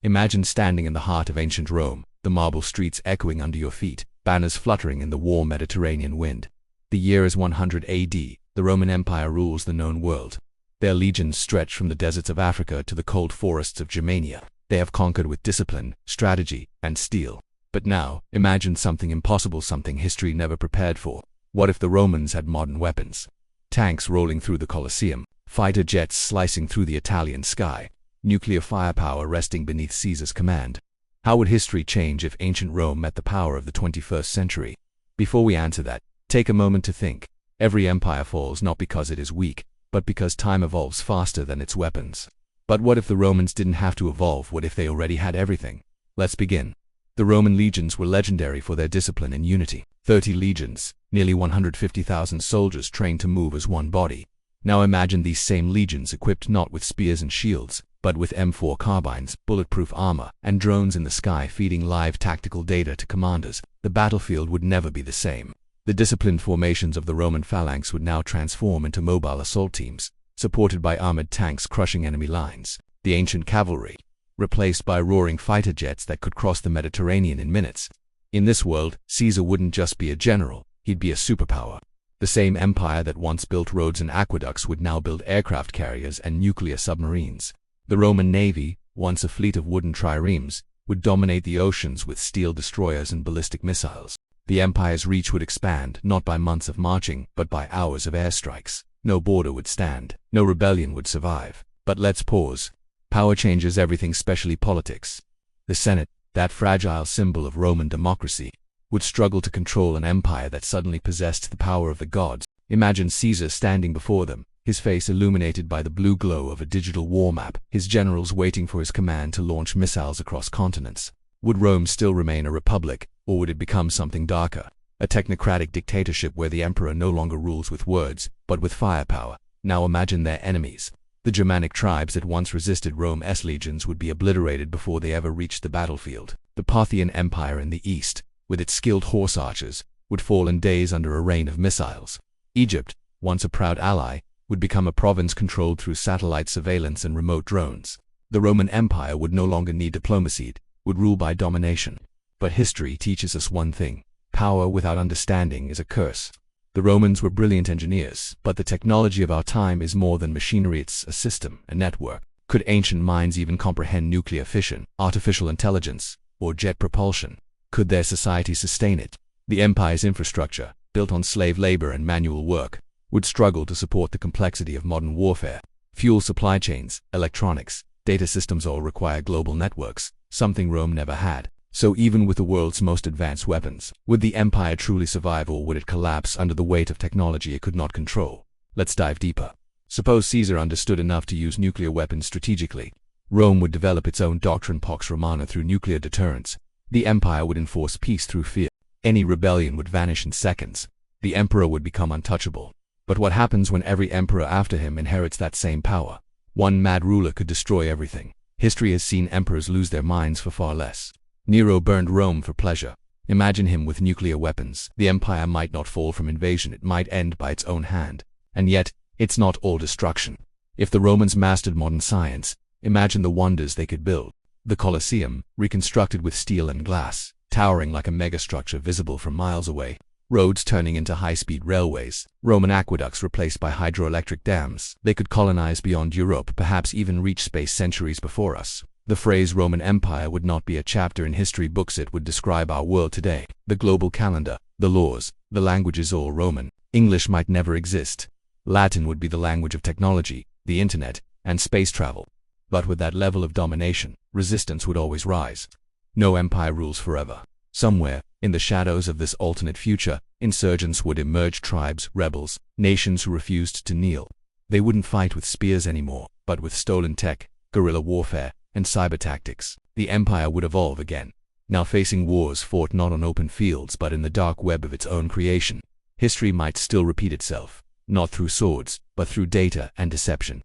Imagine standing in the heart of ancient Rome, the marble streets echoing under your feet, banners fluttering in the warm Mediterranean wind. The year is 100 AD. The Roman Empire rules the known world. Their legions stretch from the deserts of Africa to the cold forests of Germania. They have conquered with discipline, strategy, and steel. But now, imagine something impossible, something history never prepared for. What if the Romans had modern weapons? Tanks rolling through the Colosseum, fighter jets slicing through the Italian sky, nuclear firepower resting beneath Caesar's command. How would history change if ancient Rome met the power of the 21st century? Before we answer that, take a moment to think. Every empire falls not because it is weak, but because time evolves faster than its weapons. But what if the Romans didn't have to evolve? What if they already had everything? Let's begin. The Roman legions were legendary for their discipline and unity. 30 legions, nearly 150,000 soldiers trained to move as one body. Now imagine these same legions equipped not with spears and shields, but with M4 carbines, bulletproof armor, and drones in the sky feeding live tactical data to commanders. The battlefield would never be the same. The disciplined formations of the Roman phalanx would now transform into mobile assault teams, supported by armored tanks crushing enemy lines. The ancient cavalry, replaced by roaring fighter jets that could cross the Mediterranean in minutes. In this world, Caesar wouldn't just be a general, he'd be a superpower. The same empire that once built roads and aqueducts would now build aircraft carriers and nuclear submarines. The Roman navy, once a fleet of wooden triremes, would dominate the oceans with steel destroyers and ballistic missiles. The empire's reach would expand, not by months of marching, but by hours of airstrikes. No border would stand, no rebellion would survive. But let's pause. Power changes everything, especially politics. The Senate, that fragile symbol of Roman democracy, would struggle to control an empire that suddenly possessed the power of the gods. Imagine Caesar standing before them, his face illuminated by the blue glow of a digital war map, his generals waiting for his command to launch missiles across continents. Would Rome still remain a republic, or would it become something darker? A technocratic dictatorship where the emperor no longer rules with words, but with firepower. Now imagine their enemies. The Germanic tribes that once resisted Rome's legions would be obliterated before they ever reached the battlefield. The Parthian Empire in the east, with its skilled horse archers, would fall in days under a rain of missiles. Egypt, once a proud ally, would become a province controlled through satellite surveillance and remote drones. The Roman Empire would no longer need diplomacy, it would rule by domination. But history teaches us one thing: power without understanding is a curse. The Romans were brilliant engineers, but the technology of our time is more than machinery, it's a system, a network. Could ancient minds even comprehend nuclear fission, artificial intelligence, or jet propulsion? Could their society sustain it? The empire's infrastructure, built on slave labor and manual work, would struggle to support the complexity of modern warfare. Fuel supply chains, electronics, data systems all require global networks, something Rome never had. So even with the world's most advanced weapons, would the empire truly survive, or would it collapse under the weight of technology it could not control? Let's dive deeper. Suppose Caesar understood enough to use nuclear weapons strategically. Rome would develop its own doctrine Pax Romana through nuclear deterrence. The empire would enforce peace through fear. Any rebellion would vanish in seconds. The emperor would become untouchable. But what happens when every emperor after him inherits that same power? One mad ruler could destroy everything. History has seen emperors lose their minds for far less. Nero burned Rome for pleasure. Imagine him with nuclear weapons. The empire might not fall from invasion, it might end by its own hand. And yet, it's not all destruction. If the Romans mastered modern science, imagine the wonders they could build. The Colosseum, reconstructed with steel and glass, towering like a megastructure visible from miles away. Roads turning into high-speed railways. Roman aqueducts replaced by hydroelectric dams. They could colonize beyond Europe, perhaps even reach space centuries before us. The phrase Roman Empire would not be a chapter in history books, it would describe our world today. The global calendar, the laws, the languages, all Roman. English might never exist. Latin would be the language of technology, the internet, and space travel. But with that level of domination, resistance would always rise. No empire rules forever. Somewhere, in the shadows of this alternate future, insurgents would emerge, tribes, rebels, nations who refused to kneel. They wouldn't fight with spears anymore, but with stolen tech, guerrilla warfare, and cyber tactics. The empire would evolve again, now facing wars fought not on open fields but in the dark web of its own creation. History might still repeat itself, not through swords, but through data and deception.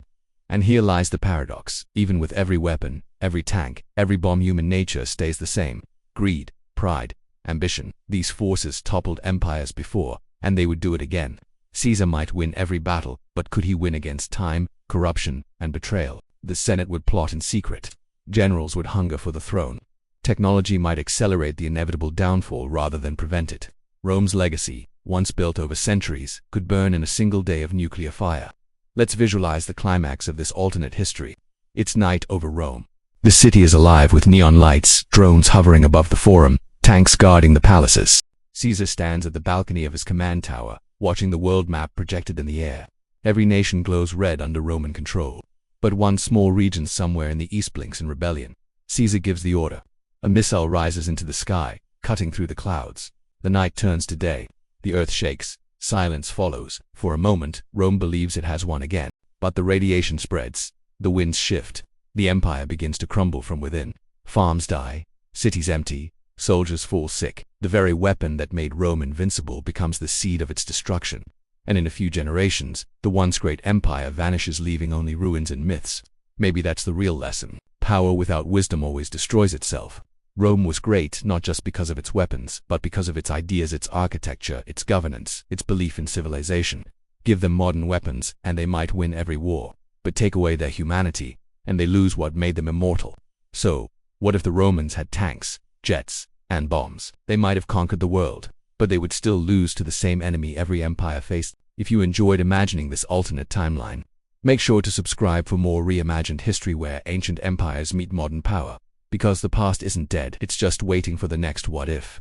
And here lies the paradox. Even with every weapon, every tank, every bomb, human nature stays the same. Greed, pride, ambition. These forces toppled empires before, and they would do it again. Caesar might win every battle, but could he win against time, corruption, and betrayal? The Senate would plot in secret. Generals would hunger for the throne. Technology might accelerate the inevitable downfall rather than prevent it. Rome's legacy, once built over centuries, could burn in a single day of nuclear fire. Let's visualize the climax of this alternate history. It's night over Rome. The city is alive with neon lights, drones hovering above the forum, tanks guarding the palaces. Caesar stands at the balcony of his command tower, watching the world map projected in the air. Every nation glows red under Roman control. But one small region somewhere in the east blinks in rebellion. Caesar gives the order. A missile rises into the sky, cutting through the clouds. The night turns to day. The earth shakes. Silence follows. For a moment, Rome believes it has won again. But the radiation spreads. The winds shift. The empire begins to crumble from within. Farms die. Cities empty. Soldiers fall sick. The very weapon that made Rome invincible becomes the seed of its destruction. And in a few generations, the once great empire vanishes, leaving only ruins and myths. Maybe that's the real lesson. Power without wisdom always destroys itself. Rome was great not just because of its weapons, but because of its ideas, its architecture, its governance, its belief in civilization. Give them modern weapons, and they might win every war. But take away their humanity, and they lose what made them immortal. So, what if the Romans had tanks, jets, and bombs? They might have conquered the world, but they would still lose to the same enemy every empire faced. If you enjoyed imagining this alternate timeline, make sure to subscribe for more reimagined history where ancient empires meet modern power. Because the past isn't dead, it's just waiting for the next what if.